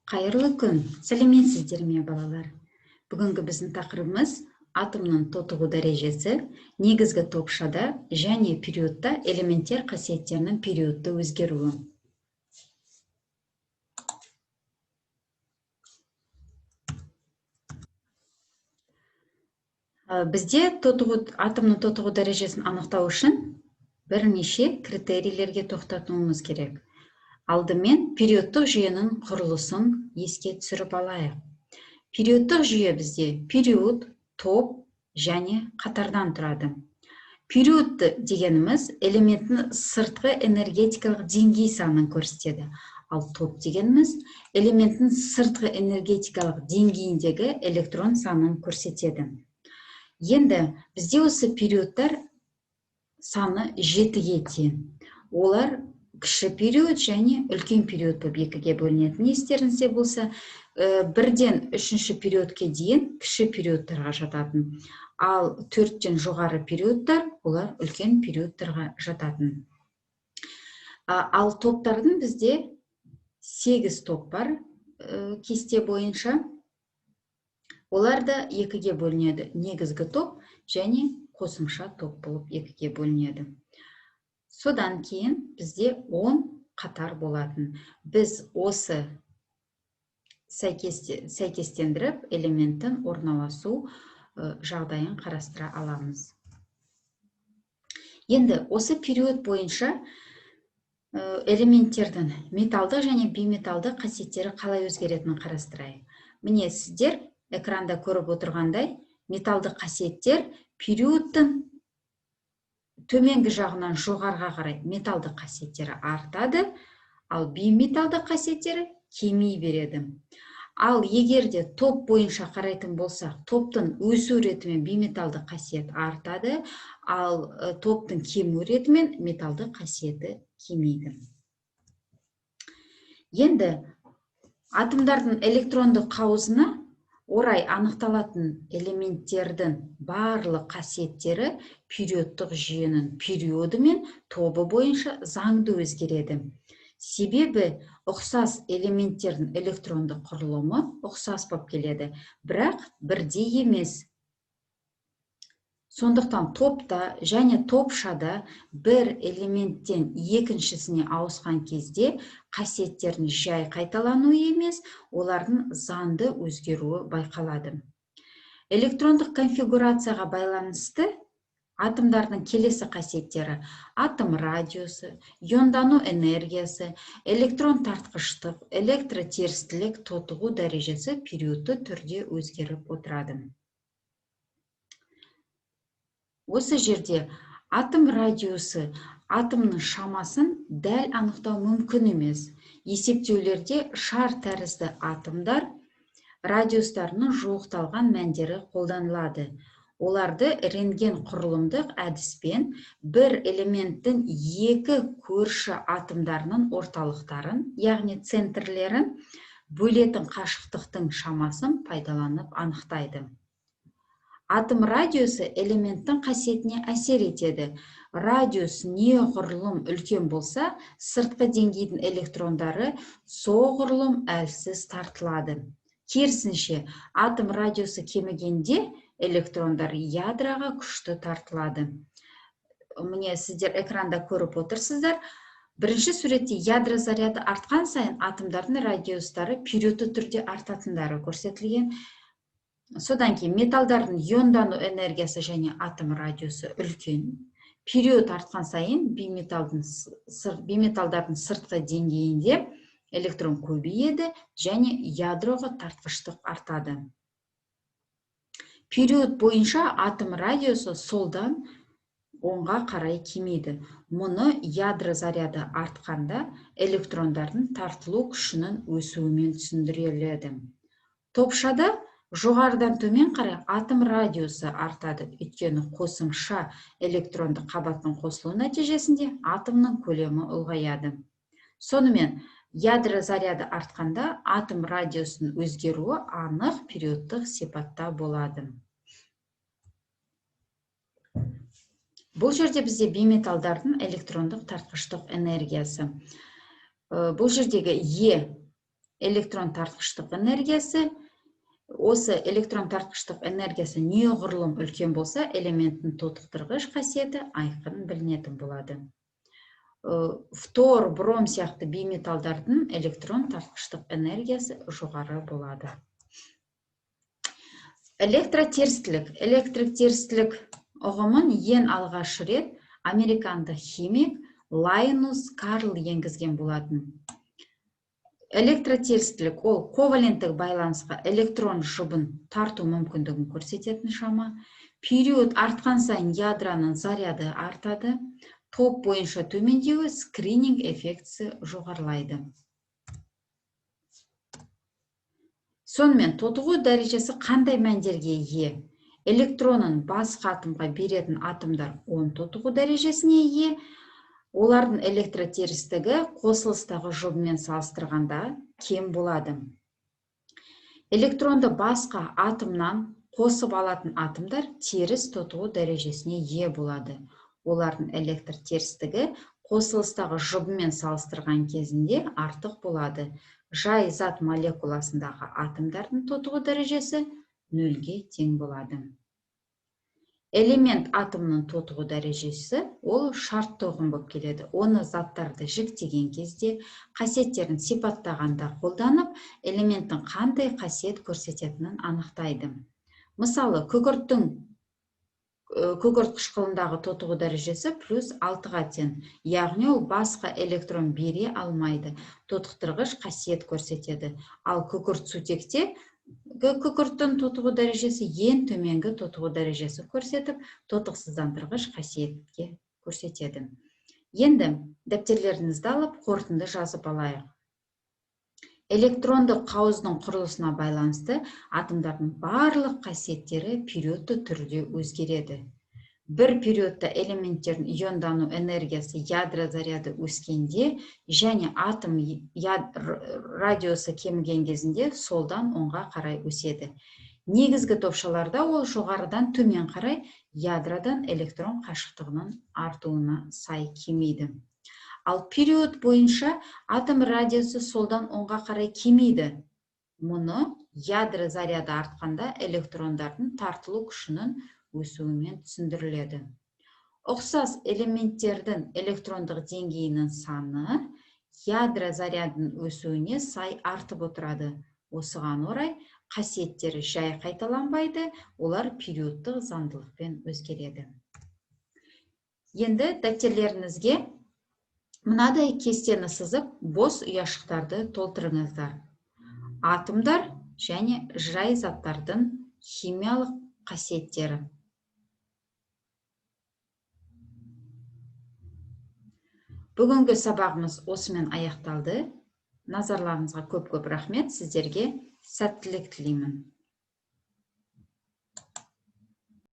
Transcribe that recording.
Қайырлы күн, сәлеметсіздер ме балалар? Бүгінгі біздің тақырыбымыз атомның тотығу дәрежесі, негізгі топшада және периодта элементтер қасиеттерінің периодты өзгеруі. Бізде атомның тотығу дәрежесін анықтау үшін бірнеше критерийлерге тоқтатуымыз керек. Алдымен периодтық жүйенің құрылысын еске түсіріп алайық. Периодтық жүйе бізде период, топ және қатардан тұрады. Период дегеніміз элементтің сыртқы энергетикалық деңгей санын көрсетеді. Ал топ дегеніміз элементтің сыртқы энергетикалық деңгейіндегі электрон санын көрсетеді. Енді бізде осы периодтар саны 7-ге тең. Олар кіші период және үлкен период болып екіге бөлінетін. Естеріңізде болса, 1-ден 3-ші периодке дейін кіші периодтарға жататын. Ал 4-тен жоғары периодтар, олар үлкен периодтарға жататын. Ал топтардың бізде 8 топ бар кесте бойынша. Олар да екіге бөлінеді. Негізгі топ және қосымша топ болып екіге бөлінеді. Содан кейін бізде 10 қатар болатын. Біз осы сәйкестендіріп элементтің орналасу жағдайын қарастыра аламыз. Енді осы период бойынша элементтердің металдық және бейметалдық қасиеттері қалай өзгеретінін қарастырайық. Міне сіздер экранда көріп отырғандай, металдық қасиеттер периодтың төменгі жағынан жоғарыға қарай металдық қасиеттері артады, ал бейметалдық қасиеттері кеми береді. Ал егерде топ бойынша қарайтын болсақ, топтың өсу ретімен бейметалдық қасиет артады, ал топтың кему ретімен металдық қасиеті кемиді. Енді атомдардың электрондық қауызына орай анықталатын элементтердің барлық қасиеттері периодтық жүйенің периоды мен тобы бойынша заңды өзгереді. Себебі ұқсас элементтердің электрондық құрылымы ұқсас болып келеді, бірақ бірдей емес. Сондықтан топта және топшада бір элементтен екіншісіне ауысқан кезде қасиеттердің жай қайталануы емес, олардың заңды өзгеруі байқалады. Электрондық конфигурацияға байланысты атомдардың келесі қасиеттері: атом радиусы, иондану энергиясы, электрон тартқыштық, электротерістілік, тотығу дәрежесі периодты түрде өзгеріп отырады. Осы жерде атом радиусы атомның шамасын дәл анықтау мүмкін емес. Есептеулерде шар тәрізді атомдар радиустарының жуықталған мәндері қолданылады. Оларды рентген құрылымдық әдіспен бір элементтің екі көрші атомдарының орталықтарын, яғни центрлерін бөлетін қашықтықтың шамасын пайдаланып анықтайды. Атом радиусы элементтің қасиетіне әсер етеді. Радиус неғұрлым үлкен болса, сыртқы деңгейдің электрондары соғұрлым әлсіз тартылады. Керісінше, атом радиусы кемігенде электрондар ядроға күшті тартылады. Міне сіздер экранда көріп отырсыздар. Бірінші суретте ядро заряды артқан сайын атомдардың радиустары периодты түрде артатындары көрсетілген. Содан кейін металдардың иондану энергиясы және атом радиусы үлкен. Период артқан сайын бейметалдардың сыртқы деңгейінде электрон көбейеді және ядроға тартқыштық артады. Период бойынша атом радиусы солдан оңға қарай кемейді. Мұны ядро заряды артқанда электрондардың тартылу күшінің өсуімен түсіндіріледі. Топшада жоғарыдан төмен қарай атом радиусы артады, өйткені қосымша электронды қабаттың қосылу нәтижесінде атомның көлемі ұлғаяды. Сонымен, ядро заряды артқанда атом радиусының өзгеруі анық периодтық сипатта болады. Бұл жерде бізде бейметалдардың электрондық тартқыштық энергиясы. Бұл жердегі Е электрон тартқыштық энергиясы. Осы электрон тартқыштық энергиясы неғұрлым үлкен болса, элементтің тотықтырғыш қасиеті айқын білінетін болады. Фтор, бром сияқты бейметалдардың электрон тартқыштық энергиясы жоғары болады. Электротерістілік. Электротерістілік ұғымын ең алғаш рет американдық химик Лайнус Карл енгізген болатын. Электротерістілік ол коваленттік байланысқа электрон жұбын тарту мүмкіндігін көрсететін шама. Период артқан сайын ядраның заряды артады. Топ бойынша төмендеуі скрининг эффектісі жоғарылайды. Сонымен тотығу дәрежесі қандай мәндерге ие? Электронын басқа атомға беретін атомдар 10 тотығу дәрежесіне ие. Олардың электротерістігі қосылыстағы жұбымен салыстырғанда кем болады. Электронды басқа атомнан қосып алатын атомдар теріс тотығу дәрежесіне ие болады. Олардың электротерістігі қосылыстағы жұбымен салыстырған кезінде артық болады. Жай зат молекуласындағы атомдардың тотығу дәрежесі 0-ге тең болады. Элемент атомның тотығу дәрежесі ол шартты ұғым болып келеді. Оны заттарды жіктеген кезде, қасиеттерін сипаттағанда қолданып, элементтің қандай қасиет көрсететінін анықтайды. Мысалы, күкірт қышқылындағы тотығу дәрежесі плюс 6-ға тең, яғни ол басқа электрон бере алмайды, тотықтырғыш қасиет көрсетеді. Ал күкіртсутекте күкірттің тотығу дәрежесі ең төменгі тотығу дәрежесі көрсетіп, тотықсыздандырғыш қасиетке көрсетеді. Енді дәптерлеріңізді алып, қорытынды жазып алайық. Электронды қауыздың құрылысына байланысты атомдардың барлық қасиеттері периодты түрде өзгереді. Бір периодта элементтердің иондану энергиясы ядро заряды өскенде және атом радиусы кеміген кезінде солдан оңға қарай өседі. Негізгі топшаларда ол жоғарыдан төмен қарай ядродан электрон қашықтығының артуына сай кемейді. Ал период бойынша атом радиусы солдан оңға қарай кемейді. Мұны ядро заряды артқанда электрондардың тартылу күшінің өсуімен түсіндіріледі. Ұқсас элементтердің электрондық деңгейінің саны ядро зарядының өсуіне сай артып отырады. Осыған орай қасиеттері жай қайталанбайды, олар периодтық заңдылықпен өзгереді. Енді дәптерлеріңізге мынадай кестені сызып, бос ұяшықтарды толтырыңыздар. Атомдар және жай заттардың химиялық қасиеттері. Бүгінгі сабағымыз осымен аяқталды. Назарларыңызға көп-көп рахмет. Сіздерге сәттілік тілеймін.